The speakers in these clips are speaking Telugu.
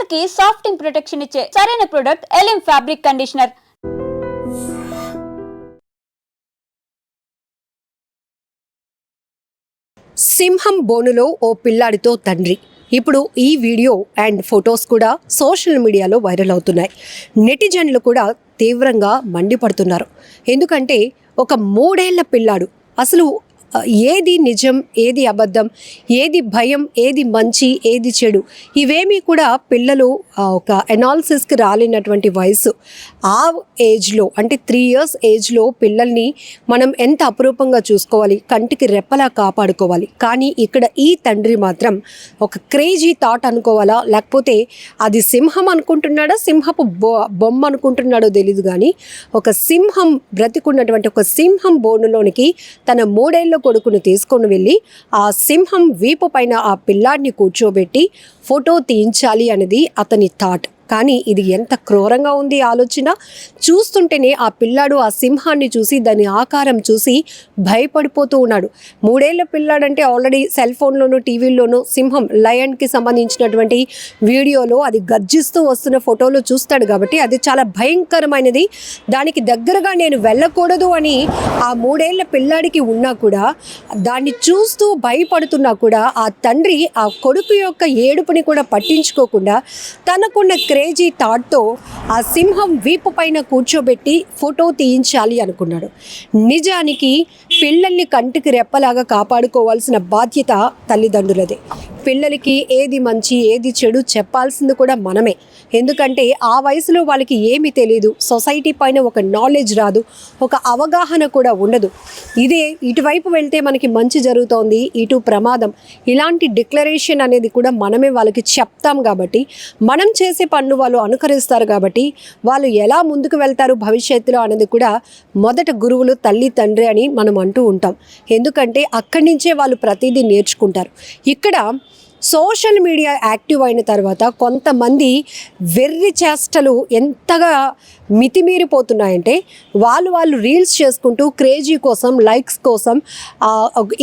బట్టలకి సాఫ్టింగ్ ప్రొటెక్షన్ ఇచ్చే సరైన ప్రొడక్ట్ ఎలిమ్ ఫ్యాబ్రిక్ కండిషనర్. సింహం బోనులో ఓ పిల్లాడితో తండ్రి. ఇప్పుడు ఈ వీడియో అండ్ ఫొటోస్ కూడా సోషల్ మీడియాలో వైరల్ అవుతున్నాయి. నెటిజన్లు కూడా తీవ్రంగా మండిపడుతున్నారు. ఎందుకంటే ఒక 3 ఏళ్ల పిల్లాడు అసలు ఏది నిజం, ఏది అబద్ధం, ఏది భయం, ఏది మంచి, ఏది చెడు, ఇవేమీ కూడా పిల్లలు ఒక ఎనాలిసిస్కి రాలేనటువంటి వయసు. ఆ ఏజ్లో అంటే 3 years ఏజ్లో పిల్లల్ని మనం ఎంత అపురూపంగా చూసుకోవాలి, కంటికి రెప్పలా కాపాడుకోవాలి. కానీ ఇక్కడ ఈ తండ్రి మాత్రం ఒక క్రేజీ థాట్ అనుకోవాలా, లేకపోతే అది సింహం అనుకుంటున్నాడా, సింహపు బొమ్మ అనుకుంటున్నాడో తెలియదు. కానీ ఒక సింహం బ్రతికున్నటువంటి ఒక సింహం బోనులోనికి తన 3 ఏళ్ల కొడుకును తీసుకొని వెళ్ళి ఆ సింహం వీపు పైన ఆ పిల్లాడిని కూర్చోబెట్టి ఫోటో తీయించాలి అనేది అతని థాట్. కానీ ఇది ఎంత క్రూరంగా ఉంది ఆలోచన. చూస్తుంటేనే ఆ పిల్లాడు ఆ సింహాన్ని చూసి దాని ఆకారం చూసి భయపడిపోతూ ఉన్నాడు. 3 ఏళ్ల పిల్లాడంటే ఆల్రెడీ సెల్ ఫోన్లోనూ టీవీల్లోనూ సింహం లయన్కి సంబంధించినటువంటి వీడియోలో అది గర్జిస్తూ వస్తున్న ఫోటోలు చూస్తాడు కాబట్టి అది చాలా భయంకరమైనది. దానికి దగ్గరగా నేను వెళ్ళకూడదు అని ఆ 3 ఏళ్ల పిల్లాడికి ఉన్నా కూడా, దాన్ని చూస్తూ భయపడుతున్నా కూడా ఆ తండ్రి ఆ కొడుకు యొక్క ఏడుపుని కూడా పట్టించుకోకుండా తనకున్న క్రేజీ థాట్తో ఆ సింహం వీపు పైన కూర్చోబెట్టి ఫోటో తీయించాలి అనుకున్నాడు. నిజానికి పిల్లల్ని కంటికి రెప్పలాగా కాపాడుకోవాల్సిన బాధ్యత తల్లిదండ్రులదే. పిల్లలకి ఏది మంచి, ఏది చెడు చెప్పాల్సింది కూడా మనమే. ఎందుకంటే ఆ వయసులో వాళ్ళకి ఏమీ తెలియదు, సొసైటీ పైన ఒక నాలెడ్జ్ రాదు, ఒక అవగాహన కూడా ఉండదు. ఇదే ఇటువైపు వెళ్తే మనకి మంచి జరుగుతోంది, ఇటు ప్రమాదం, ఇలాంటి డిక్లరేషన్ అనేది కూడా మనమే వాళ్ళకి చెప్తాం. కాబట్టి మనం చేసే పనులు వాళ్ళు అనుకరిస్తారు. కాబట్టి వాళ్ళు ఎలా ముందుకు వెళ్తారు భవిష్యత్తులో అనేది కూడా మొదట గురువులు తల్లి తండ్రి అని మనం అంటూ ఉంటాం. ఎందుకంటే అక్కడి నుంచే వాళ్ళు ప్రతిదీ నేర్చుకుంటారు. ఇక్కడ సోషల్ మీడియా యాక్టివ్ అయిన తర్వాత కొంతమంది వెర్రి చేష్టలు ఎంతగా మితిమీరిపోతున్నాయంటే వాళ్ళు రీల్స్ చేసుకుంటూ క్రేజీ కోసం, లైక్స్ కోసం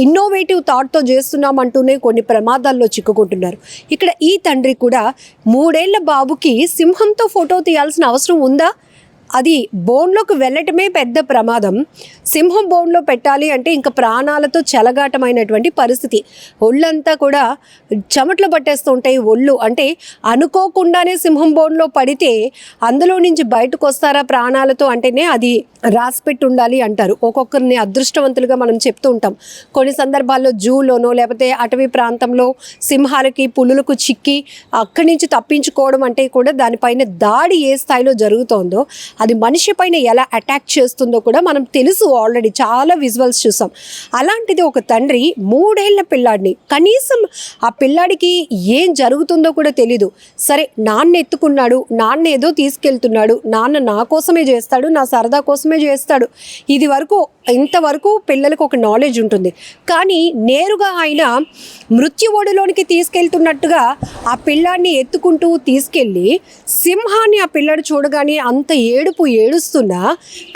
ఇన్నోవేటివ్ థాట్తో చేస్తున్నామంటూనే కొన్ని ప్రమాదాల్లో చిక్కుకుంటున్నారు. ఇక్కడ ఈ తండ్రి కూడా 3 ఏళ్ల బాబుకి సింహంతో ఫోటో తీయాల్సిన అవసరం ఉందా? అది బోన్లోకి వెళ్ళటమే పెద్ద ప్రమాదం. సింహం బోన్లో పెట్టాలి అంటే ఇంకా ప్రాణాలతో చెలగాటమైనటువంటి పరిస్థితి. ఒళ్ళంతా కూడా చెమటలు పట్టేస్తూ ఉంటాయి. ఒళ్ళు అంటే అనుకోకుండానే సింహం బోన్లో పడితే అందులో నుంచి బయటకు వస్తారా ప్రాణాలతో అంటేనే అది రాసిపెట్టి ఉండాలి అంటారు. ఒక్కొక్కరిని అదృష్టవంతులుగా మనం చెప్తూ ఉంటాం. కొన్ని సందర్భాల్లో జూలోనో లేకపోతే అటవీ ప్రాంతంలో సింహాలకి, పులులకు చిక్కి అక్కడి నుంచి తప్పించుకోవడం అంటే కూడా దానిపైన దాడి ఏ స్థాయిలో జరుగుతోందో, అది మనిషి పైన ఎలా అటాక్ చేస్తుందో కూడా మనం తెలుసు. ఆల్రెడీ చాలా విజువల్స్ చూసాం. అలాంటిది ఒక తండ్రి 3 ఏళ్ల పిల్లాడిని, కనీసం ఆ పిల్లాడికి ఏం జరుగుతుందో కూడా తెలీదు. సరే, నాన్న ఎత్తుకున్నాడు, నాన్న ఏదో తీసుకెళ్తున్నాడు, నాన్న నా కోసమే చేస్తాడు, నా సరదా కోసమే చేస్తాడు, ఇది వరకు ఇంతవరకు పిల్లలకు ఒక నాలెడ్జ్ ఉంటుంది. కానీ నేరుగా ఆయన మృత్యు ఒడిలోనికి తీసుకెళ్తున్నట్టుగా ఆ పిల్లాడిని ఎత్తుకుంటూ తీసుకెళ్ళి సింహాన్ని ఆ పిల్లాడు చూడగానే అంత ఏడుస్తున్నా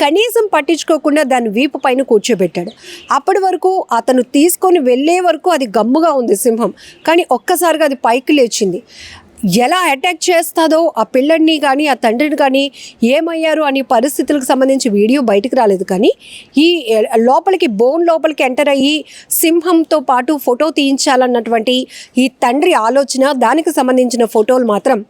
కనీసం పట్టించుకోకుండా దాని వీపు పైన కూర్చోబెట్టాడు. అప్పటి వరకు అతను తీసుకొని వెళ్ళే వరకు అది గమ్ముగా ఉంది సింహం. కానీ ఒక్కసారిగా అది పైకి లేచింది. ఎలా అటాక్ చేస్తుందో ఆ పిల్లడిని కానీ ఆ తండ్రిని కానీ ఏమయ్యారు అనే పరిస్థితులకు సంబంధించి వీడియో బయటకు రాలేదు. కానీ ఈ బోన్ లోపలికి ఎంటర్ అయ్యి సింహంతో పాటు ఫోటో తీయించాలన్నటువంటి ఈ తండ్రి ఆలోచన, దానికి సంబంధించిన ఫోటోలు మాత్రం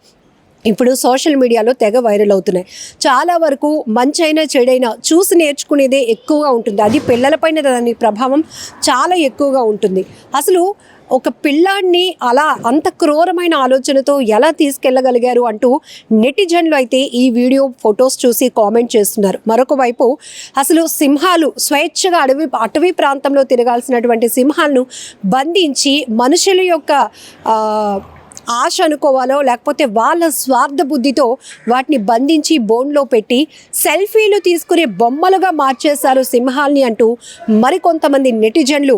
ఇప్పుడు సోషల్ మీడియాలో తెగ వైరల్ అవుతున్నాయి. చాలా వరకు మంచైనా చెడైనా చూసి నేర్చుకునేదే ఎక్కువగా ఉంటుంది. అది పిల్లలపైన దాని ప్రభావం చాలా ఎక్కువగా ఉంటుంది. అసలు ఒక పిల్లాడిని అలా అంత క్రూరమైన ఆలోచనతో ఎలా తీసుకెళ్ళగలిగారు అంటూ నెటిజన్లు అయితే ఈ వీడియో ఫొటోస్ చూసి కామెంట్ చేస్తున్నారు. మరొక వైపు అసలు సింహాలు స్వేచ్ఛగా అటవీ ప్రాంతంలో తిరగాల్సినటువంటి సింహాలను బంధించి మనుషుల యొక్క ఆశ అనుకోవాలో లేకపోతే వాళ్ళ స్వార్థ బుద్ధితో వాటిని బంధించి బోన్లో పెట్టి సెల్ఫీలు తీసుకునే బొమ్మలుగా మార్చేశారు సింహాల్ని అంటూ మరికొంతమంది నెటిజన్లు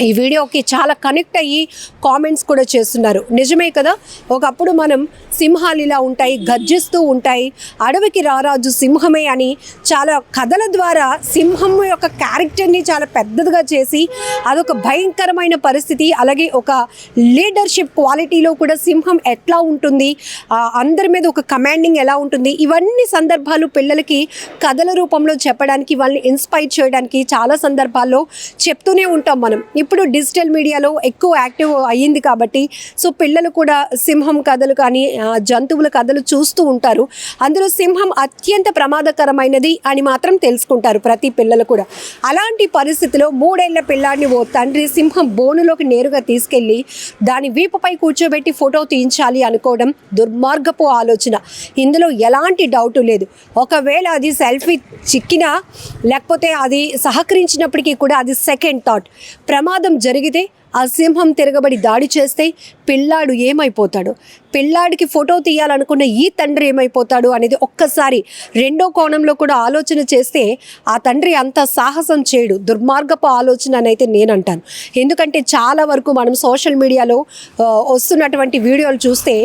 ఈ వీడియోకి చాలా కనెక్ట్ అయ్యి కామెంట్స్ కూడా చేస్తున్నారు. నిజమే కదా, ఒకప్పుడు మనం సింహాలు ఇలా ఉంటాయి, గర్జిస్తూ ఉంటాయి, అడవికి రారాజు సింహమే అని చాలా కథల ద్వారా సింహం యొక్క క్యారెక్టర్ని చాలా పెద్దదిగా చేసి అదొక భయంకరమైన పరిస్థితి, అలాగే ఒక లీడర్షిప్ క్వాలిటీలో కూడా సింహం ఎట్లా ఉంటుంది, అందరి మీద ఒక కమాండింగ్ ఎలా ఉంటుంది, ఇవన్నీ సందర్భాలు పిల్లలకి కథల రూపంలో చెప్పడానికి, వాళ్ళని ఇన్స్పైర్ చేయడానికి చాలా సందర్భాల్లో చెప్తూనే ఉంటాం మనం. ఇప్పుడు డిజిటల్ మీడియాలో ఎక్కువ యాక్టివ్ అయ్యింది కాబట్టి సో పిల్లలు కూడా సింహం కథలు కానీ జంతువుల కథలు చూస్తూ ఉంటారు. అందులో సింహం అత్యంత ప్రమాదకరమైనది అని మాత్రం తెలుసుకుంటారు ప్రతి పిల్లలు కూడా. అలాంటి పరిస్థితిలో 3 ఏళ్ల పిల్లాడిని ఓ తండ్రి సింహం బోనులోకి నేరుగా తీసుకెళ్ళి దాని వీపుపై కూర్చోబెట్టి ఫోటో తీయించాలి అనుకోవడం దుర్మార్గపు ఆలోచన. ఇందులో ఎలాంటి డౌటు లేదు. ఒకవేళ అది సెల్ఫీ చిక్కినా లేకపోతే అది సహకరించినప్పటికీ కూడా అది సెకండ్ థాట్. ప్రమాదం జరిగితే ఆ సింహం తిరగబడి దాడి చేస్తే పిల్లాడు ఏమైపోతాడు, పిల్లాడికి ఫోటో తీయాలనుకున్న ఈ తండ్రి ఏమైపోతాడు అనేది ఒక్కసారి రెండో కోణంలో కూడా ఆలోచన చేస్తే ఆ తండ్రి అంత సాహసం చేయడు. దుర్మార్గపు ఆలోచన అని అయితే నేను అంటాను. ఎందుకంటే చాలా వరకు మనం సోషల్ మీడియాలో వస్తున్నటువంటి వీడియోలు చూస్తే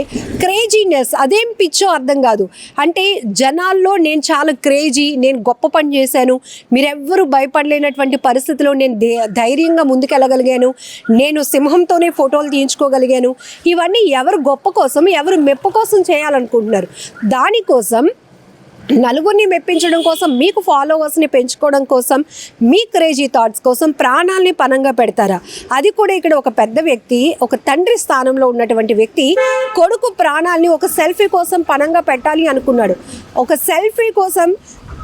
క్రేజీనెస్, అదేం పిచ్చో అర్థం కాదు. అంటే జనాల్లో నేను చాలా క్రేజీ, నేను గొప్ప పని చేశాను, మీరెవ్వరూ భయపడలేనటువంటి పరిస్థితిలో నేను ధైర్యంగా ముందుకెళ్ళగలిగాను, నేను సింహంతోనే ఫోటోలు తీయించుకోగలిగాను, ఇవన్నీ ఎవరు గొప్ప కోసం, ఎవరు మెప్పు కోసం చేయాలనుకుంటున్నారు. దానికోసం నలుగురిని మెప్పించడం కోసం, మీకు ఫాలోవర్స్ని పెంచుకోవడం కోసం, మీ క్రేజీ థాట్స్ కోసం ప్రాణాలని పణంగా పెడతారా? అది కూడా ఇక్కడ ఒక పెద్ద వ్యక్తి, ఒక తండ్రి స్థానంలో ఉన్నటువంటి వ్యక్తి కొడుకు ప్రాణాలని ఒక సెల్ఫీ కోసం పణంగా పెట్టాలి అనుకున్నాడు. ఒక సెల్ఫీ కోసం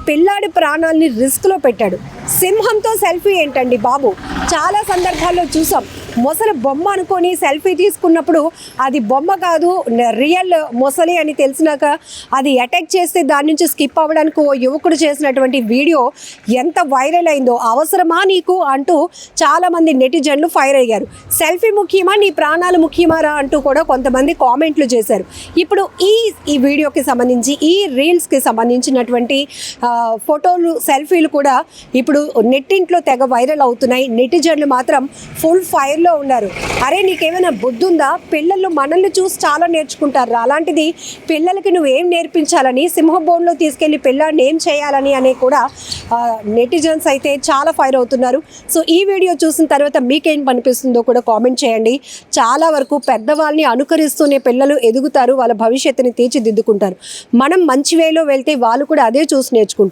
పిల్లాడి ప్రాణాలని రిస్క్లో పెట్టాడు. సింహంతో సెల్ఫీ ఏంటండి బాబు? చాలా సందర్భాల్లో చూసాం, మొసలి బొమ్మ అనుకొని సెల్ఫీ తీసుకున్నప్పుడు అది బొమ్మ కాదు రియల్ మొసలి అని తెలిసినాక అది అటాక్ చేస్తే దాని నుంచి స్కిప్ అవ్వడానికి ఓ యువకుడు చేసినటువంటి వీడియో ఎంత వైరల్ అయిందో. అవసరమా నీకు అంటూ చాలామంది నెటిజన్లు ఫైర్ అయ్యారు. సెల్ఫీ ముఖ్యమా, నీ ప్రాణాలు ముఖ్యమారా అంటూ కూడా కొంతమంది కామెంట్లు చేశారు. ఇప్పుడు ఈ వీడియోకి సంబంధించి, ఈ రీల్స్కి సంబంధించినటువంటి ఫోటోలు, సెల్ఫీలు కూడా ఇప్పుడు నెట్టింట్లో తెగ వైరల్ అవుతున్నాయి. నెటిజన్లు మాత్రం ఫుల్ ఫైర్లో ఉన్నారు. అరే నీకేమైనా బుద్ధి ఉందా? పిల్లలు మనల్ని చూసి చాలా నేర్చుకుంటారు. అలాంటిది పిల్లలకి నువ్వేం నేర్పించాలని, సింహ బోన్లో తీసుకెళ్ళి పిల్లాడిని ఏం చేయాలని అనే కూడా నెటిజన్స్ అయితే చాలా ఫైర్ అవుతున్నారు. సో ఈ వీడియో చూసిన తర్వాత మీకేం అనిపిస్తుందో కూడా కామెంట్ చేయండి. చాలా వరకు పెద్దవాళ్ళని అనుకరిస్తూనే పిల్లలు ఎదుగుతారు, వాళ్ళ భవిష్యత్తుని తీర్చిదిద్దుకుంటారు. మనం మంచి వేలో వెళ్తే వాళ్ళు కూడా అదే చూసి నేర్చుకుంటారు.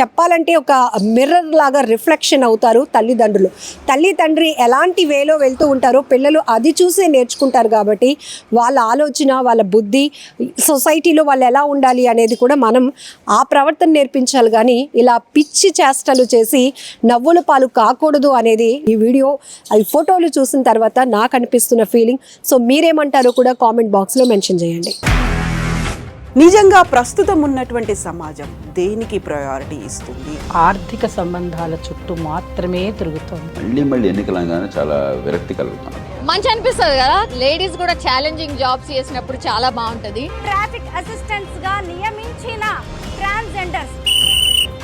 చెప్పాలంటే ఒక మిర్రర్ లాగా రిఫ్లెక్షన్ అవుతారు తల్లిదండ్రులు. తల్లి తండ్రి ఎలాంటి వేలో వెళ్తూ ఉంటారో పిల్లలు అది చూసే నేర్చుకుంటారు. కాబట్టి వాళ్ళ ఆలోచన, వాళ్ళ బుద్ధి, సొసైటీలో వాళ్ళు ఎలా ఉండాలి అనేది కూడా మనం ఆ ప్రవర్తన నేర్పించాలి. కానీ ఇలా పిచ్చి చేష్టలు చేసి నవ్వుల పాలు కాకూడదు అనేది ఈ వీడియో, ఈ ఫోటోలు చూసిన తర్వాత నాకు అనిపిస్తున్న ఫీలింగ్. సో మీరేమంటారో కూడా కామెంట్ బాక్స్లో మెన్షన్ చేయండి. నిజంగా ప్రస్తుతం ఉన్నటువంటి సమాజం దేనికి ప్రయారిటీ ఇస్తుంది? ఆర్థిక సంబంధాల చుట్టూ మాత్రమే తిరుగుతుంది. మళ్ళీ ఎన్నికలంగానే చాలా విరక్తి కలుగుతాను. మంచి అనిపిస్తుంది కదా, లేడీస్ కూడా ఛాలెంజింగ్ జాబ్స్ చేసినప్పుడు చాలా బాగుంటది. ట్రాఫిక్ అసిస్టెంట్స్ గా నియమించిన ట్రాన్స్జెండర్స్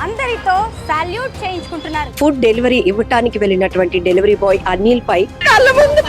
అందరితో సాల్యూట్ చేయించుకుంటున్నారు. ఫుడ్ డెలివరీ ఇవ్వటానికి వెళ్ళినటువంటి డెలివరీ బాయ్ అనిల్ పై కళ్ళ ముందు